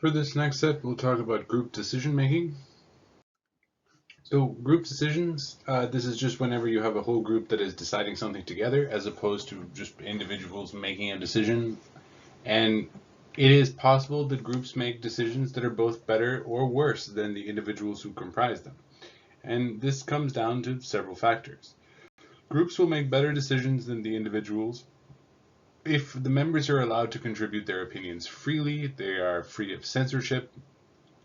For this next set, we'll talk about group decision making. So group decisions, this is just whenever you have a whole group that is deciding something together as opposed to just individuals making a decision. And it is possible that groups make decisions that are both better or worse than the individuals who comprise them. And this comes down to several factors. Groups will make better decisions than the individuals if the members are allowed to contribute their opinions freely, they are free of censorship,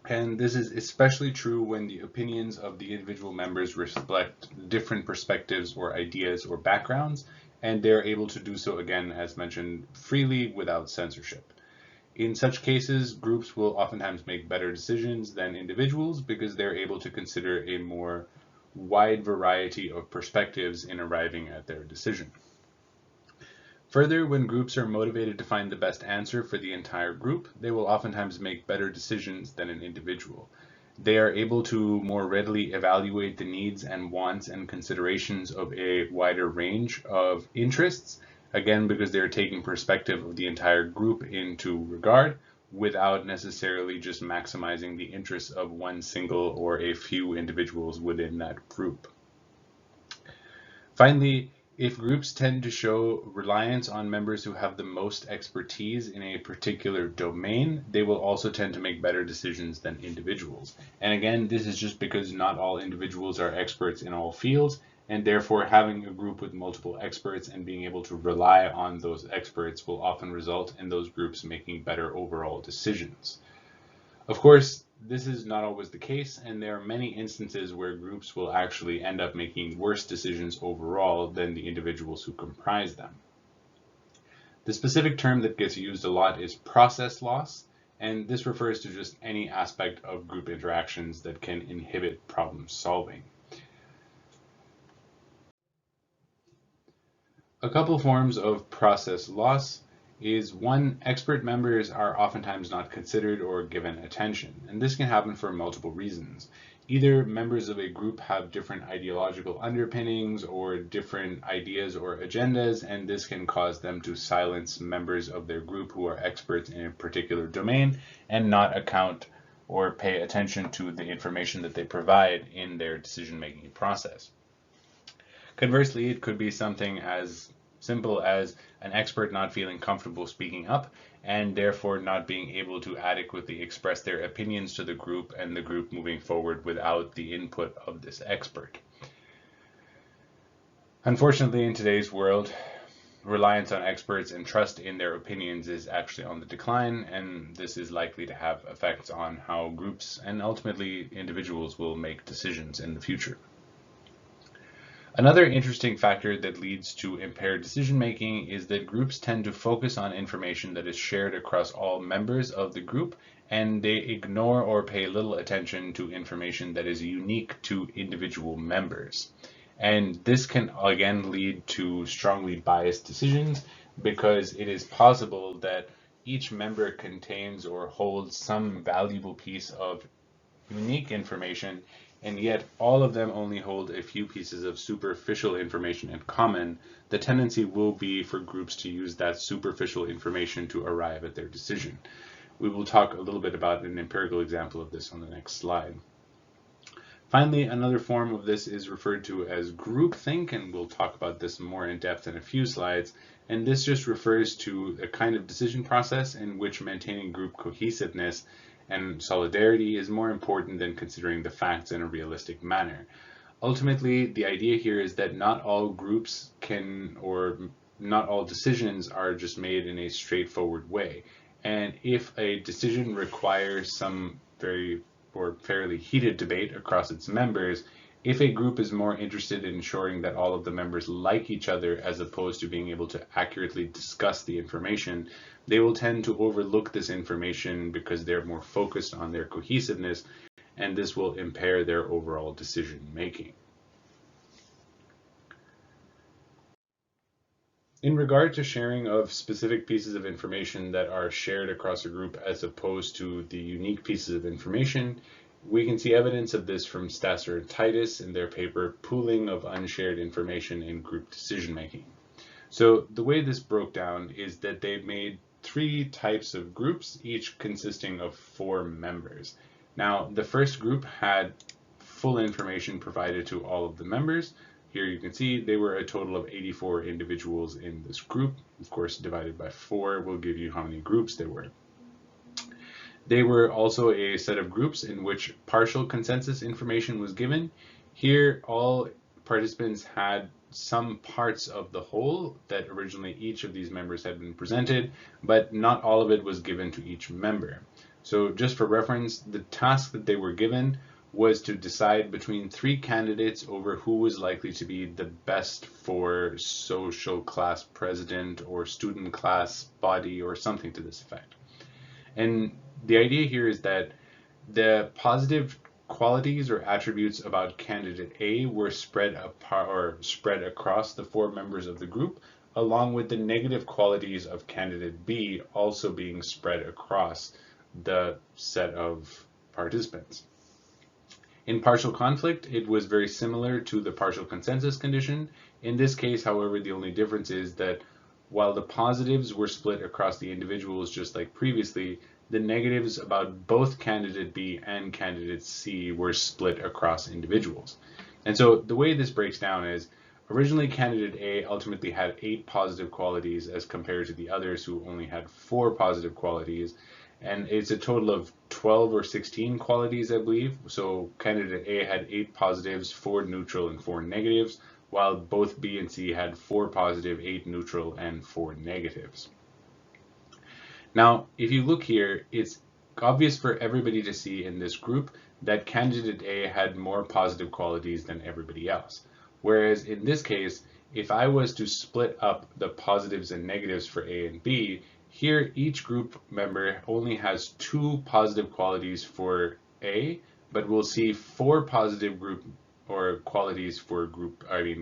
and this is especially true when the opinions of the individual members reflect different perspectives or ideas or backgrounds, and they're able to do so, again, as mentioned, freely without censorship. In such cases, groups will oftentimes make better decisions than individuals because they're able to consider a more wide variety of perspectives in arriving at their decision. Further, when groups are motivated to find the best answer for the entire group, they will oftentimes make better decisions than an individual. They are able to more readily evaluate the needs and wants and considerations of a wider range of interests, again, because they're taking perspective of the entire group into regard without necessarily just maximizing the interests of one single or a few individuals within that group. Finally, if groups tend to show reliance on members who have the most expertise in a particular domain, they will also tend to make better decisions than individuals. And again, this is just because not all individuals are experts in all fields, and therefore having a group with multiple experts and being able to rely on those experts will often result in those groups making better overall decisions. Of course, this is not always the case, and there are many instances where groups will actually end up making worse decisions overall than the individuals who comprise them. The specific term that gets used a lot is process loss, and this refers to just any aspect of group interactions that can inhibit problem solving. A couple forms of process loss is one, expert members are oftentimes not considered or given attention, and this can happen for multiple reasons. Either members of a group have different ideological underpinnings or different ideas or agendas, and this can cause them to silence members of their group who are experts in a particular domain and not account or pay attention to the information that they provide in their decision-making process. Conversely, it could be something as simple as an expert not feeling comfortable speaking up and therefore not being able to adequately express their opinions to the group and the group moving forward without the input of this expert. Unfortunately, in today's world, reliance on experts and trust in their opinions is actually on the decline, and this is likely to have effects on how groups and ultimately individuals will make decisions in the future. Another interesting factor that leads to impaired decision-making is that groups tend to focus on information that is shared across all members of the group, and they ignore or pay little attention to information that is unique to individual members. And this can again lead to strongly biased decisions because it is possible that each member contains or holds some valuable piece of unique information, and yet all of them only hold a few pieces of superficial information in common. The tendency will be for groups to use that superficial information to arrive at their decision. We will talk a little bit about an empirical example of this on the next slide. Finally, another form of this is referred to as groupthink, and we'll talk about this more in depth in a few slides. And this just refers to a kind of decision process in which maintaining group cohesiveness and solidarity is more important than considering the facts in a realistic manner. Ultimately, the idea here is that not all groups can, or not all decisions are just made in a straightforward way. And if a decision requires some very or fairly heated debate across its members, if a group is more interested in ensuring that all of the members like each other as opposed to being able to accurately discuss the information, they will tend to overlook this information because they're more focused on their cohesiveness, and this will impair their overall decision making. In regard to sharing of specific pieces of information that are shared across a group as opposed to the unique pieces of information, we can see evidence of this from Stasser and Titus in their paper, Pooling of Unshared Information in Group Decision Making. So the way this broke down is that they made three types of groups, each consisting of 4 members. Now, the first group had full information provided to all of the members. Here you can see they were a total of 84 individuals in this group. Of course, divided by 4 will give you how many groups there were. They were also a set of groups in which partial consensus information was given. Here, all participants had some parts of the whole that originally each of these members had been presented, but not all of it was given to each member. So just for reference, the task that they were given was to decide between 3 candidates over who was likely to be the best for social class president or student class body or something to this effect. And the idea here is that the positive qualities or attributes about candidate A were spread apart or spread across the 4 members of the group, along with the negative qualities of candidate B also being spread across the set of participants. In partial conflict, it was very similar to the partial consensus condition. In this case, however, the only difference is that while the positives were split across the individuals just like previously, the negatives about both candidate B and candidate C were split across individuals. And so the way this breaks down is originally candidate A ultimately had 8 positive qualities as compared to the others who only had 4 positive qualities. And it's a total of 12 or 16 qualities, I believe. So candidate A had 8 positives, 4 neutral, and 4 negatives, while both B and C had 4 positive, 8 neutral, and 4 negatives. Now, if you look here, it's obvious for everybody to see in this group that candidate A had more positive qualities than everybody else. Whereas in this case, if I was to split up the positives and negatives for A and B, here each group member only has 2 positive qualities for A, but we'll see 4 positive group or qualities for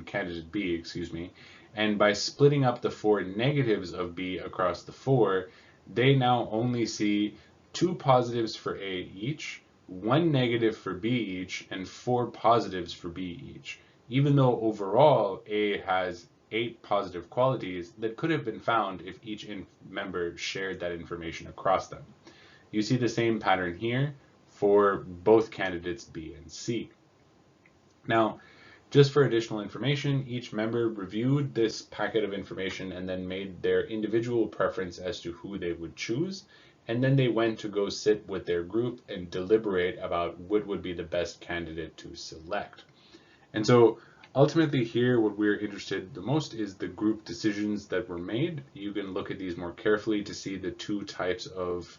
candidate B, excuse me. And by splitting up the 4 negatives of B across the 4, they now only see 2 positives for A each, 1 negative for B each, and 4 positives for B each, even though overall A has 8 positive qualities that could have been found if each member shared that information across them. You see the same pattern here for both candidates B and C. Now, just for additional information, each member reviewed this packet of information and then made their individual preference as to who they would choose. And then they went to go sit with their group and deliberate about what would be the best candidate to select. And so ultimately here, what we're interested the most is the group decisions that were made. You can look at these more carefully to see the 2 types of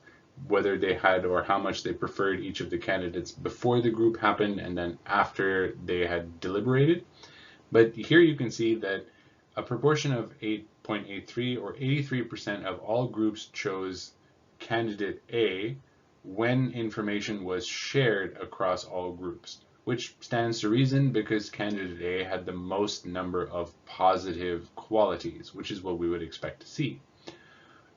whether they had or how much they preferred each of the candidates before the group happened and then after they had deliberated. But here you can see that a proportion of 8.83 or 83% of all groups chose candidate A when information was shared across all groups, which stands to reason because candidate A had the most number of positive qualities, which is what we would expect to see.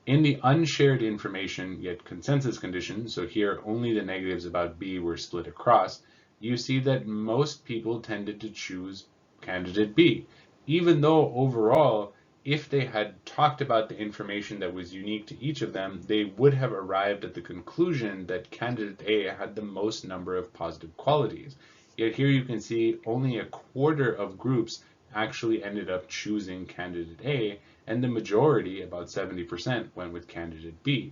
In the unshared information yet consensus condition, so here only the negatives about B were split across, you see that most people tended to choose candidate B, even though overall, if they had talked about the information that was unique to each of them, they would have arrived at the conclusion that candidate A had the most number of positive qualities. Yet here you can see only a quarter of groups actually ended up choosing candidate A, and the majority, about 70%, went with candidate B.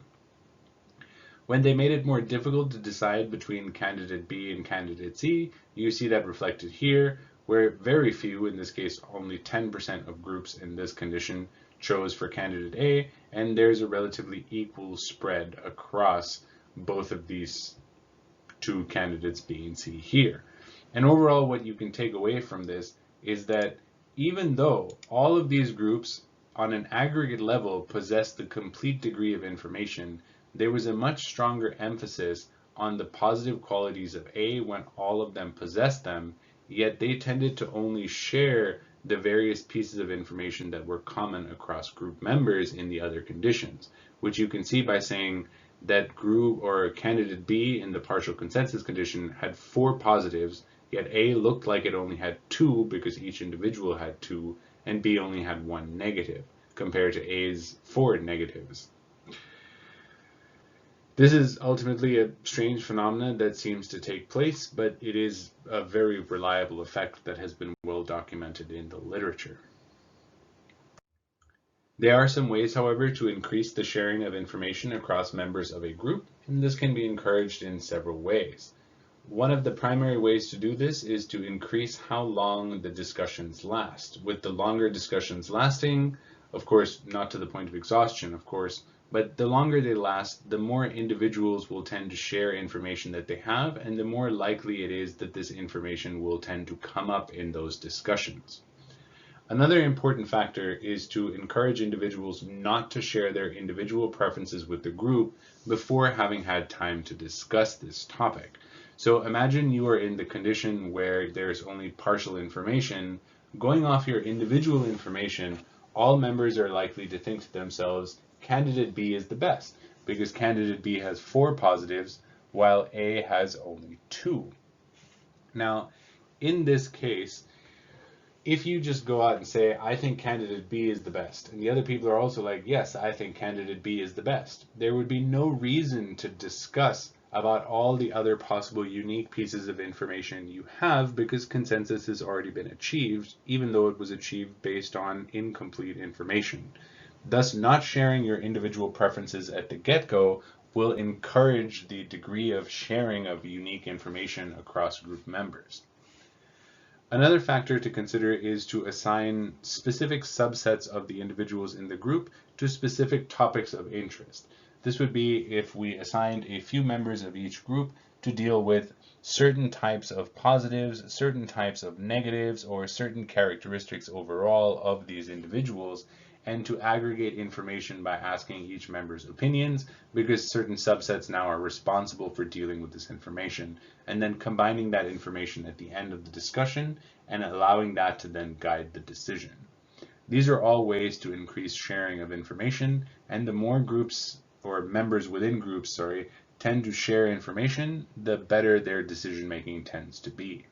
When they made it more difficult to decide between candidate B and candidate C, you see that reflected here, where very few, in this case only 10% of groups in this condition, chose for candidate A, and there's a relatively equal spread across both of these 2 candidates B and C here. And overall, what you can take away from this is that even though all of these groups on an aggregate level possess the complete degree of information, there was a much stronger emphasis on the positive qualities of A when all of them possessed them, yet they tended to only share the various pieces of information that were common across group members in the other conditions, which you can see by saying that group or candidate B in the partial consensus condition had 4 positives, yet A looked like it only had 2 because each individual had 2, and B only had 1 negative, compared to A's 4 negatives. This is ultimately a strange phenomenon that seems to take place, but it is a very reliable effect that has been well documented in the literature. There are some ways, however, to increase the sharing of information across members of a group, and this can be encouraged in several ways. One of the primary ways to do this is to increase how long the discussions last. With the longer discussions lasting, of course, not to the point of exhaustion, of course, but the longer they last, the more individuals will tend to share information that they have, and the more likely it is that this information will tend to come up in those discussions. Another important factor is to encourage individuals not to share their individual preferences with the group before having had time to discuss this topic. So imagine you are in the condition where there's only partial information. Going off your individual information, all members are likely to think to themselves, candidate B is the best, because candidate B has 4 positives, while A has only 2. Now, in this case, if you just go out and say, I think candidate B is the best, and the other people are also like, yes, I think candidate B is the best, there would be no reason to discuss about all the other possible unique pieces of information you have because consensus has already been achieved, even though it was achieved based on incomplete information. Thus, not sharing your individual preferences at the get-go will encourage the degree of sharing of unique information across group members. Another factor to consider is to assign specific subsets of the individuals in the group to specific topics of interest. This would be if we assigned a few members of each group to deal with certain types of positives, certain types of negatives, or certain characteristics overall of these individuals, and to aggregate information by asking each member's opinions, because certain subsets now are responsible for dealing with this information, and then combining that information at the end of the discussion and allowing that to then guide the decision. These are all ways to increase sharing of information, and the more groups or members within groups, tend to share information, the better their decision making tends to be.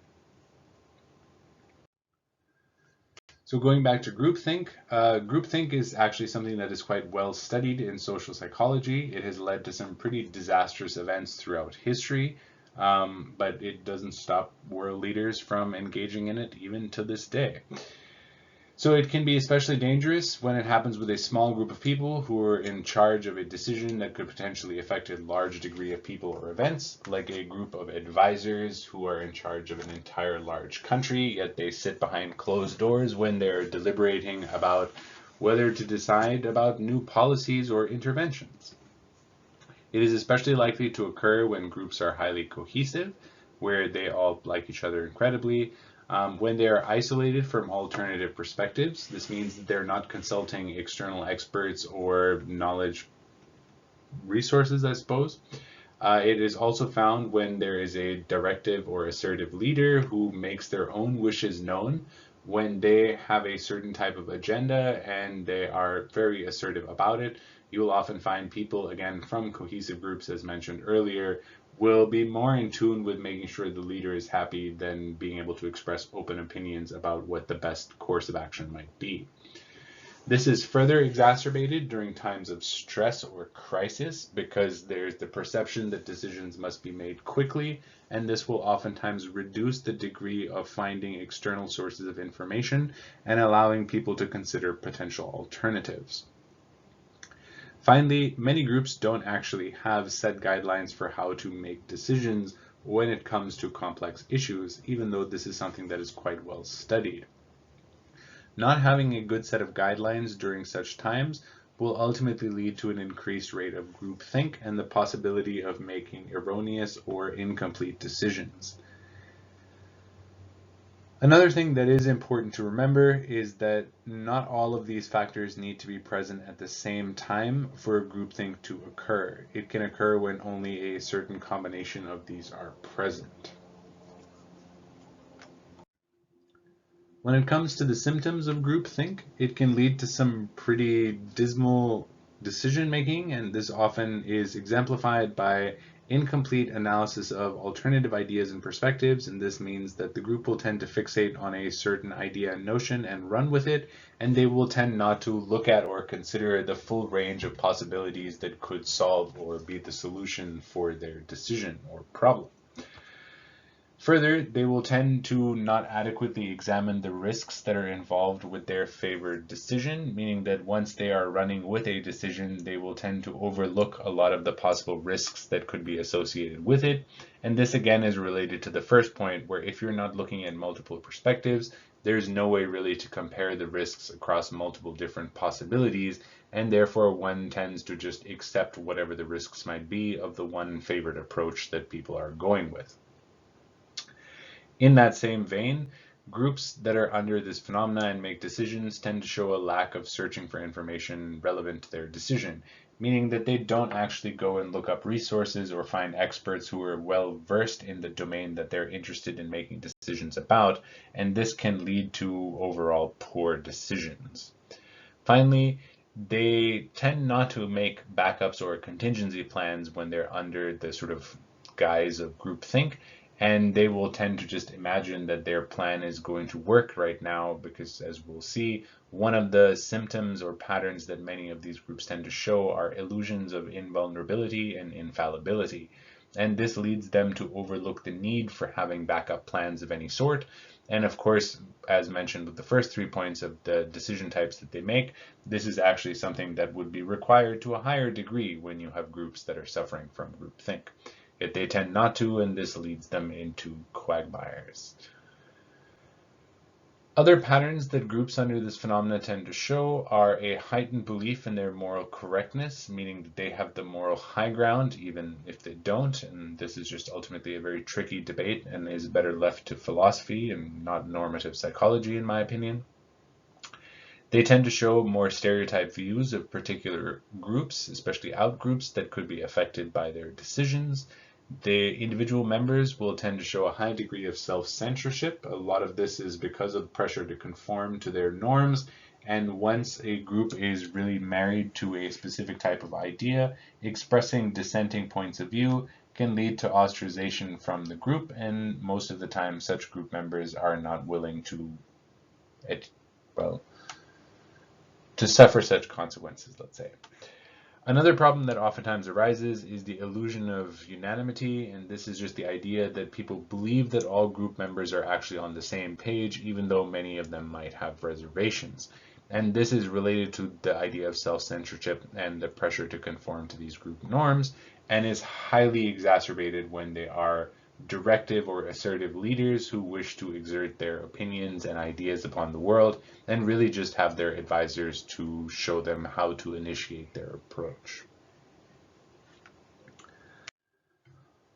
So going back to groupthink, groupthink is actually something that is quite well studied in social psychology. It has led to some pretty disastrous events throughout history, but it doesn't stop world leaders from engaging in it even to this day. So it can be especially dangerous when it happens with a small group of people who are in charge of a decision that could potentially affect a large degree of people or events, like a group of advisors who are in charge of an entire large country, yet they sit behind closed doors when they're deliberating about whether to decide about new policies or interventions. It is especially likely to occur when groups are highly cohesive, where they all like each other incredibly. When they are isolated from alternative perspectives, this means that they're not consulting external experts or knowledge resources, I suppose. It is also found when there is a directive or assertive leader who makes their own wishes known, when they have a certain type of agenda and they are very assertive about it. You will often find people, again, from cohesive groups, as mentioned earlier, will be more in tune with making sure the leader is happy than being able to express open opinions about what the best course of action might be. This is further exacerbated during times of stress or crisis because there's the perception that decisions must be made quickly, and this will oftentimes reduce the degree of finding external sources of information and allowing people to consider potential alternatives. Finally, many groups don't actually have set guidelines for how to make decisions when it comes to complex issues, even though this is something that is quite well studied. Not having a good set of guidelines during such times will ultimately lead to an increased rate of groupthink and the possibility of making erroneous or incomplete decisions. Another thing that is important to remember is that not all of these factors need to be present at the same time for groupthink to occur. It can occur when only a certain combination of these are present. When it comes to the symptoms of groupthink, it can lead to some pretty dismal decision making, and this often is exemplified by incomplete analysis of alternative ideas and perspectives, and this means that the group will tend to fixate on a certain idea and notion and run with it, and they will tend not to look at or consider the full range of possibilities that could solve or be the solution for their decision or problem. Further, they will tend to not adequately examine the risks that are involved with their favored decision, meaning that once they are running with a decision, they will tend to overlook a lot of the possible risks that could be associated with it. And this again is related to the first point, where if you're not looking at multiple perspectives, there's no way really to compare the risks across multiple different possibilities, and therefore one tends to just accept whatever the risks might be of the one favored approach that people are going with. In that same vein, groups that are under this phenomena and make decisions tend to show a lack of searching for information relevant to their decision, meaning that they don't actually go and look up resources or find experts who are well versed in the domain that they're interested in making decisions about, and this can lead to overall poor decisions. Finally, they tend not to make backups or contingency plans when they're under the sort of guise of groupthink, and they will tend to just imagine that their plan is going to work right now because, as we'll see, one of the symptoms or patterns that many of these groups tend to show are illusions of invulnerability and infallibility. And this leads them to overlook the need for having backup plans of any sort. And of course, as mentioned with the first 3 points of the decision types that they make, this is actually something that would be required to a higher degree when you have groups that are suffering from groupthink. Yet they tend not to, and this leads them into quagmires. Other patterns that groups under this phenomena tend to show are a heightened belief in their moral correctness, meaning that they have the moral high ground even if they don't, and this is just ultimately a very tricky debate and is better left to philosophy and not normative psychology, in my opinion. They tend to show more stereotyped views of particular groups, especially outgroups that could be affected by their decisions. The individual members will tend to show a high degree of self-censorship. A lot of this is because of pressure to conform to their norms, and once a group is really married to a specific type of idea, expressing dissenting points of view can lead to ostracization from the group, and most of the time such group members are not willing to, to suffer such consequences, let's say. Another problem that oftentimes arises is the illusion of unanimity, and this is just the idea that people believe that all group members are actually on the same page, even though many of them might have reservations. And this is related to the idea of self-censorship and the pressure to conform to these group norms, and is highly exacerbated when they are directive or assertive leaders who wish to exert their opinions and ideas upon the world and really just have their advisors to show them how to initiate their approach.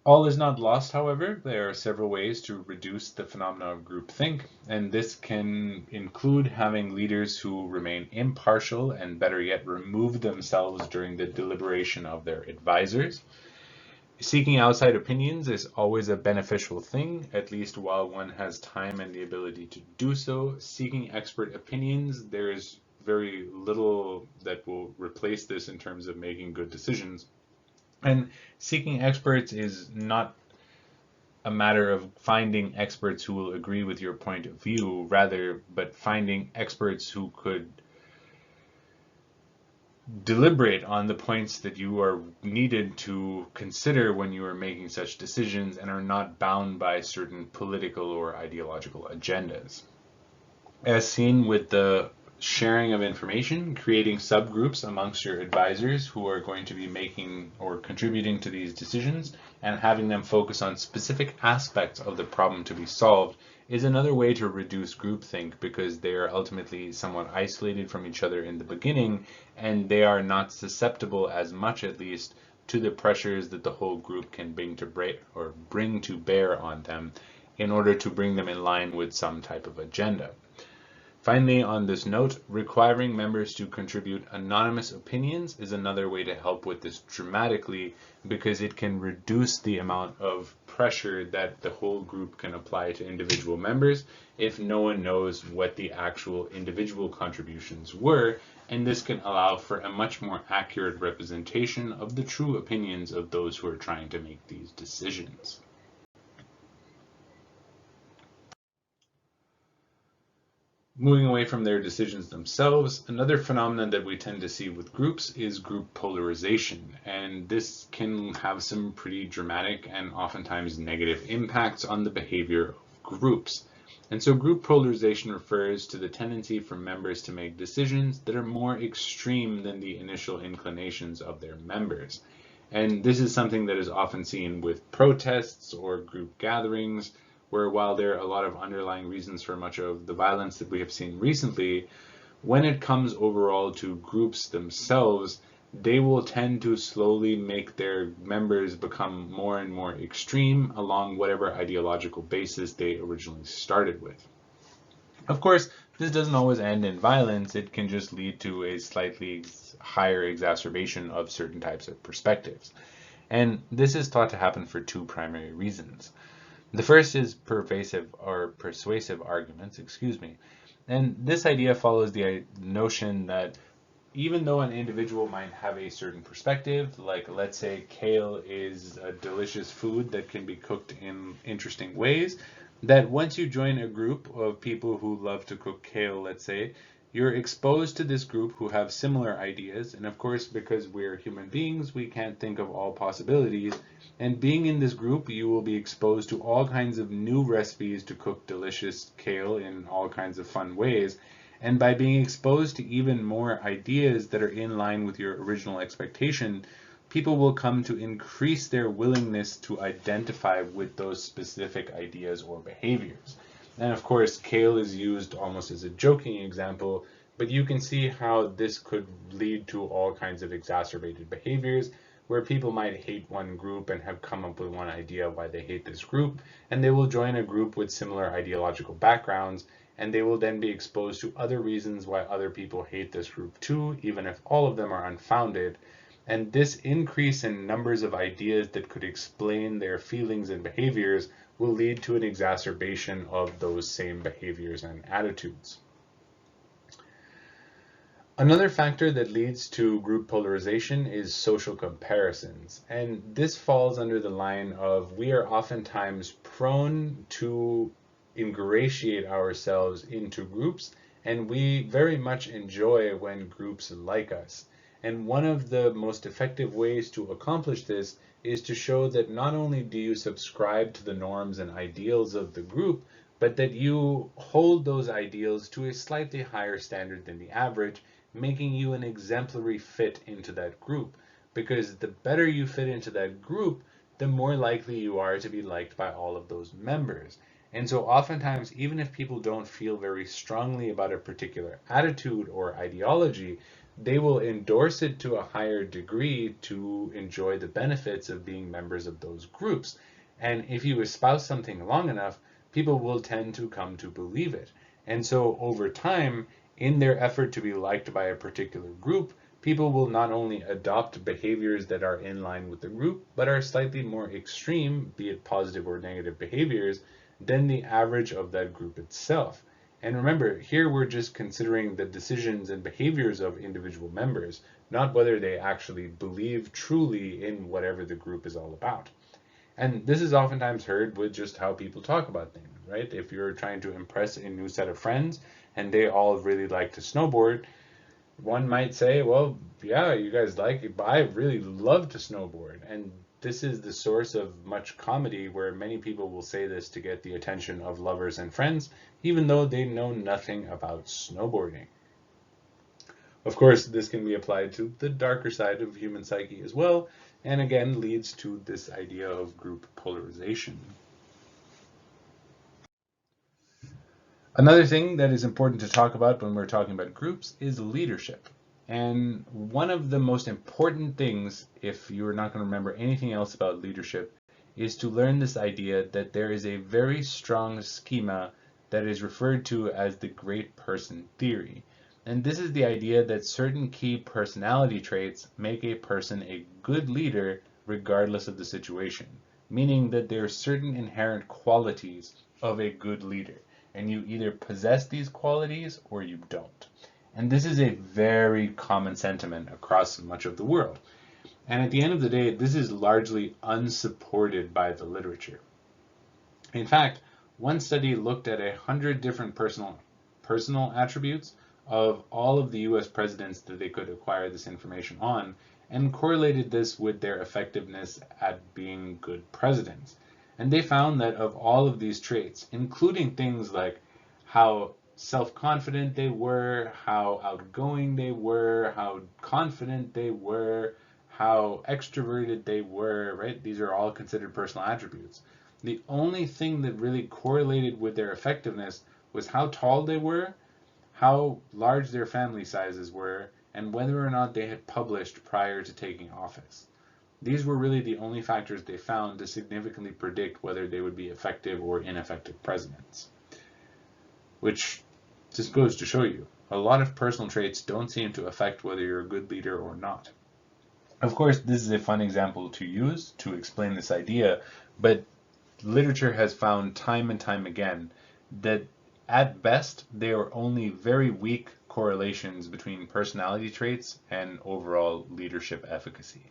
All is not lost, however. There are several ways to reduce the phenomena of groupthink, and this can include having leaders who remain impartial and, better yet, remove themselves during the deliberation of their advisors. Seeking outside opinions is always a beneficial thing, at least while one has time and the ability to do so. Seeking expert opinions, there is very little that will replace this in terms of making good decisions. And seeking experts is not a matter of finding experts who will agree with your point of view, rather, but finding experts who could deliberate on the points that you are needed to consider when you are making such decisions and are not bound by certain political or ideological agendas. As seen with the sharing of information, creating subgroups amongst your advisors who are going to be making or contributing to these decisions and having them focus on specific aspects of the problem to be solved is another way to reduce groupthink, because they are ultimately somewhat isolated from each other in the beginning, and they are not susceptible as much, at least, to the pressures that the whole group can bring to bear on them in order to bring them in line with some type of agenda. Finally, on this note, requiring members to contribute anonymous opinions is another way to help with this dramatically, because it can reduce the amount of pressure that the whole group can apply to individual members if no one knows what the actual individual contributions were, And this can allow for a much more accurate representation of the true opinions of those who are trying to make these decisions. Moving away from their decisions themselves, another phenomenon that we tend to see with groups is group polarization, and this can have some pretty dramatic and oftentimes negative impacts on the behavior of groups. And so group polarization refers to the tendency for members to make decisions that are more extreme than the initial inclinations of their members. And this is something that is often seen with protests or group gatherings, where while there are a lot of underlying reasons for much of the violence that we have seen recently, when it comes overall to groups themselves, they will tend to slowly make their members become more and more extreme along whatever ideological basis they originally started with. Of course, this doesn't always end in violence. It can just lead to a slightly higher exacerbation of certain types of perspectives. And this is thought to happen for two primary reasons. The first is persuasive arguments, And this idea follows the notion that even though an individual might have a certain perspective, like let's say kale is a delicious food that can be cooked in interesting ways, that once you join a group of people who love to cook kale, let's say, you're exposed to this group who have similar ideas. And of course, because we're human beings, we can't think of all possibilities. And being in this group, you will be exposed to all kinds of new recipes to cook delicious kale in all kinds of fun ways. And by being exposed to even more ideas that are in line with your original expectation, people will come to increase their willingness to identify with those specific ideas or behaviors. And of course, kale is used almost as a joking example, but you can see how this could lead to all kinds of exacerbated behaviors, where people might hate one group and have come up with one idea why they hate this group, and they will join a group with similar ideological backgrounds, and they will then be exposed to other reasons why other people hate this group too, even if all of them are unfounded. And this increase in numbers of ideas that could explain their feelings and behaviors will lead to an exacerbation of those same behaviors and attitudes. Another factor that leads to group polarization is social comparisons, and this falls under the line of we are oftentimes prone to ingratiate ourselves into groups, and we very much enjoy when groups like us. And one of the most effective ways to accomplish this is to show that not only do you subscribe to the norms and ideals of the group, but that you hold those ideals to a slightly higher standard than the average, making you an exemplary fit into that group. Because the better you fit into that group, the more likely you are to be liked by all of those members. And so oftentimes, even if people don't feel very strongly about a particular attitude or ideology, they will endorse it to a higher degree to enjoy the benefits of being members of those groups. And if you espouse something long enough, people will tend to come to believe it. And so over time, in their effort to be liked by a particular group, people will not only adopt behaviors that are in line with the group, but are slightly more extreme, be it positive or negative behaviors, than the average of that group itself. And remember, here we're just considering the decisions and behaviors of individual members, not whether they actually believe truly in whatever the group is all about. And this is oftentimes heard with just how people talk about things, right? If you're trying to impress a new set of friends and they all really like to snowboard, one might say, well, yeah, you guys like it, but I really love to snowboard. And this is the source of much comedy where many people will say this to get the attention of lovers and friends, even though they know nothing about snowboarding. Of course, this can be applied to the darker side of human psyche as well, and again leads to this idea of group polarization. Another thing that is important to talk about when we're talking about groups is leadership. And one of the most important things, if you're not going to remember anything else about leadership, is to learn this idea that there is a very strong schema that is referred to as the great person theory. And this is the idea that certain key personality traits make a person a good leader regardless of the situation, meaning that there are certain inherent qualities of a good leader, and you either possess these qualities or you don't. And this is a very common sentiment across much of the world. And at the end of the day, this is largely unsupported by the literature. In fact, one study looked at 100 different personal attributes of all of the US presidents that they could acquire this information on and correlated this with their effectiveness at being good presidents. And they found that of all of these traits, including things like how self-confident they were, how outgoing they were, how confident they were, how extroverted they were, right? These are all considered personal attributes. The only thing that really correlated with their effectiveness was how tall they were, how large their family sizes were, and whether or not they had published prior to taking office. These were really the only factors they found to significantly predict whether they would be effective or ineffective presidents. Which just goes to show you, a lot of personal traits don't seem to affect whether you're a good leader or not. Of course, this is a fun example to use to explain this idea, but literature has found time and time again that at best there are only very weak correlations between personality traits and overall leadership efficacy.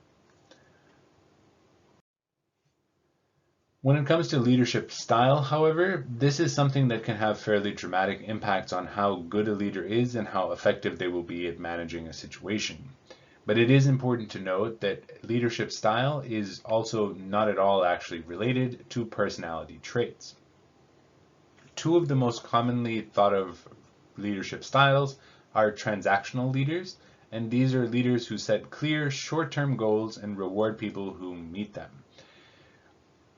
When it comes to leadership style, however, this is something that can have fairly dramatic impacts on how good a leader is and how effective they will be at managing a situation. But it is important to note that leadership style is also not at all actually related to personality traits. Two of the most commonly thought of leadership styles are transactional leaders, and these are leaders who set clear short-term goals and reward people who meet them.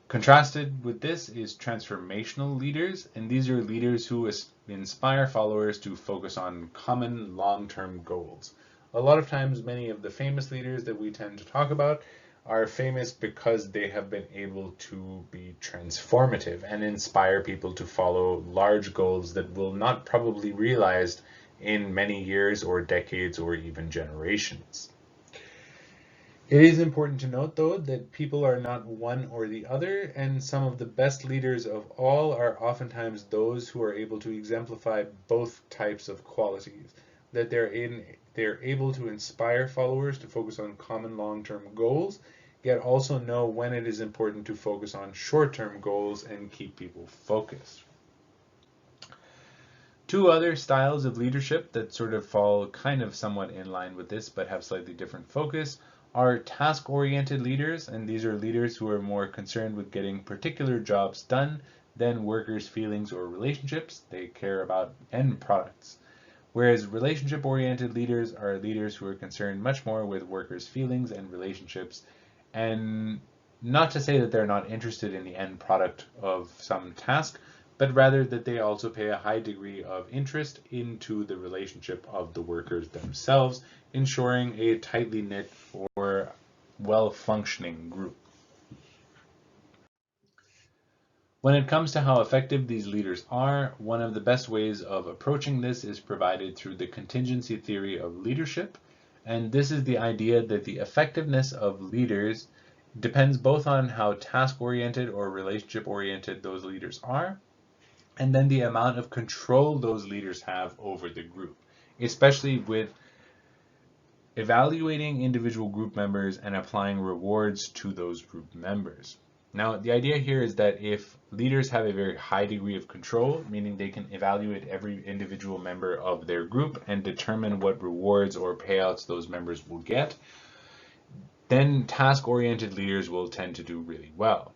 Contrasted with this is transformational leaders, and these are leaders who inspire followers to focus on common long-term goals. A lot of times, many of the famous leaders that we tend to talk about are famous because they have been able to be transformative and inspire people to follow large goals that will not probably be realized in many years or decades or even generations. It is important to note, though, that people are not one or the other, and some of the best leaders of all are oftentimes those who are able to exemplify both types of qualities, that they're able to inspire followers to focus on common long-term goals, yet also know when it is important to focus on short-term goals and keep people focused. Two other styles of leadership that sort of fall kind of somewhat in line with this but have slightly different focus are task-oriented leaders, and these are leaders who are more concerned with getting particular jobs done than workers' feelings or relationships. They care about end products. Whereas relationship-oriented leaders are leaders who are concerned much more with workers' feelings and relationships, and not to say that they're not interested in the end product of some task, but rather that they also pay a high degree of interest into the relationship of the workers themselves, ensuring a tightly knit or well-functioning group. When it comes to how effective these leaders are, one of the best ways of approaching this is provided through the contingency theory of leadership, and this is the idea that the effectiveness of leaders depends both on how task-oriented or relationship-oriented those leaders are, and then the amount of control those leaders have over the group, especially with evaluating individual group members and applying rewards to those group members. Now, the idea here is that if leaders have a very high degree of control, meaning they can evaluate every individual member of their group and determine what rewards or payouts those members will get, then task-oriented leaders will tend to do really well.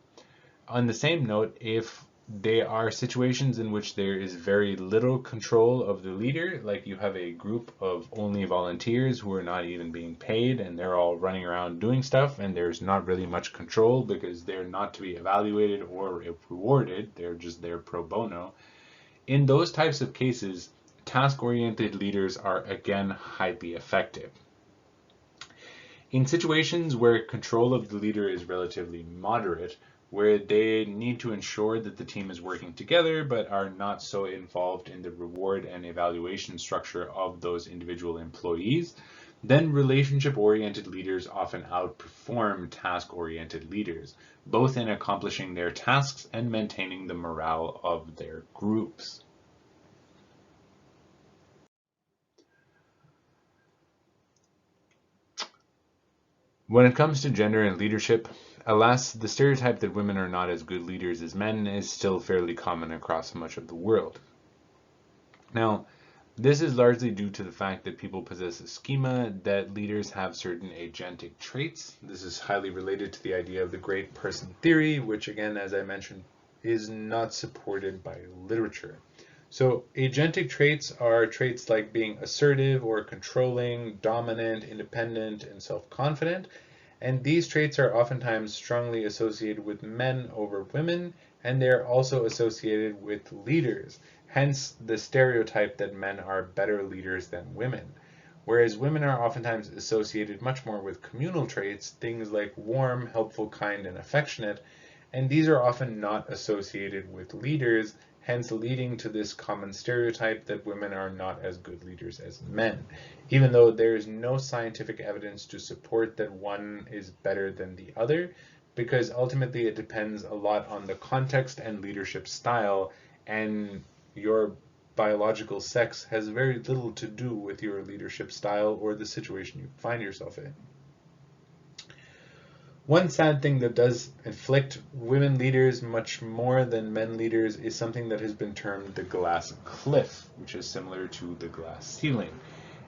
On the same note, if there are situations in which there is very little control of the leader, like you have a group of only volunteers who are not even being paid and they're all running around doing stuff and there's not really much control because they're not to be evaluated or rewarded, they're just there pro bono. In those types of cases, task-oriented leaders are again highly effective. In situations where control of the leader is relatively moderate, where they need to ensure that the team is working together but are not so involved in the reward and evaluation structure of those individual employees, then relationship-oriented leaders often outperform task-oriented leaders, both in accomplishing their tasks and maintaining the morale of their groups. When it comes to gender and leadership, alas, the stereotype that women are not as good leaders as men is still fairly common across much of the world. Now, this is largely due to the fact that people possess a schema that leaders have certain agentic traits. This is highly related to the idea of the great person theory, which again, as I mentioned, is not supported by literature. So agentic traits are traits like being assertive or controlling, dominant, independent, and self-confident. And these traits are oftentimes strongly associated with men over women, and they're also associated with leaders. Hence the stereotype that men are better leaders than women. Whereas women are oftentimes associated much more with communal traits, things like warm, helpful, kind, and affectionate, and these are often not associated with leaders, hence leading to this common stereotype that women are not as good leaders as men, even though there is no scientific evidence to support that one is better than the other, because ultimately it depends a lot on the context and leadership style, and your biological sex has very little to do with your leadership style or the situation you find yourself in. One sad thing that does afflict women leaders much more than men leaders is something that has been termed the glass cliff, which is similar to the glass ceiling.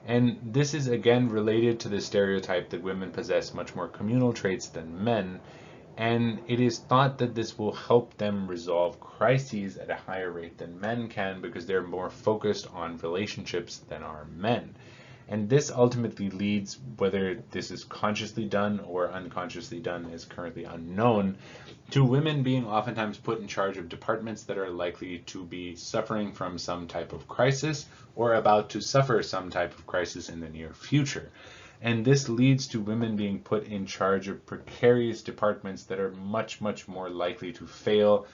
And this is again related to the stereotype that women possess much more communal traits than men, and it is thought that this will help them resolve crises at a higher rate than men can because they're more focused on relationships than are men. And this ultimately leads, whether this is consciously done or unconsciously done is currently unknown, to women being oftentimes put in charge of departments that are likely to be suffering from some type of crisis or about to suffer some type of crisis in the near future. And this leads to women being put in charge of precarious departments that are much, much more likely to fail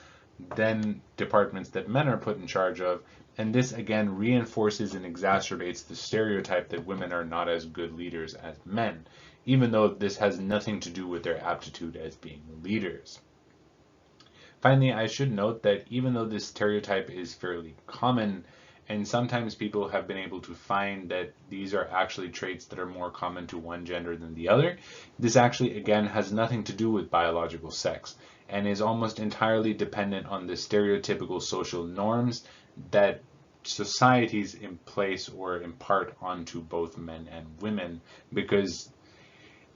than departments that men are put in charge of. And this again reinforces and exacerbates the stereotype that women are not as good leaders as men, even though this has nothing to do with their aptitude as being leaders. Finally, I should note that even though this stereotype is fairly common, and sometimes people have been able to find that these are actually traits that are more common to one gender than the other, this actually, again, has nothing to do with biological sex and is almost entirely dependent on the stereotypical social norms that societies in place or impart onto both men and women, because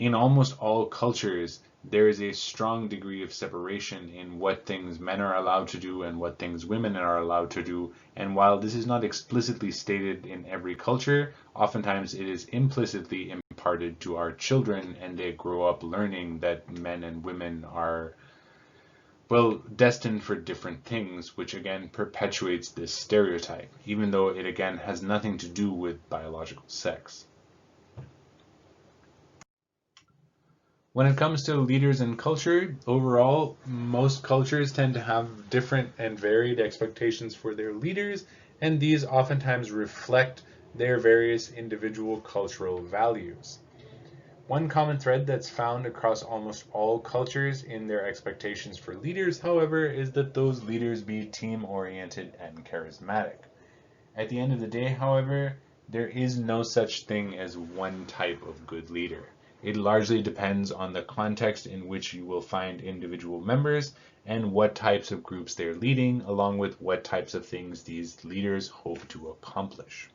in almost all cultures, there is a strong degree of separation in what things men are allowed to do and what things women are allowed to do. And while this is not explicitly stated in every culture, oftentimes it is implicitly imparted to our children, and they grow up learning that men and women are, well, destined for different things, which again perpetuates this stereotype, even though it again has nothing to do with biological sex. When it comes to leaders and culture, overall, most cultures tend to have different and varied expectations for their leaders, and these oftentimes reflect their various individual cultural values. One common thread that's found across almost all cultures in their expectations for leaders, however, is that those leaders be team-oriented and charismatic. At the end of the day, however, there is no such thing as one type of good leader. It largely depends on the context in which you will find individual members and what types of groups they're leading, along with what types of things these leaders hope to accomplish.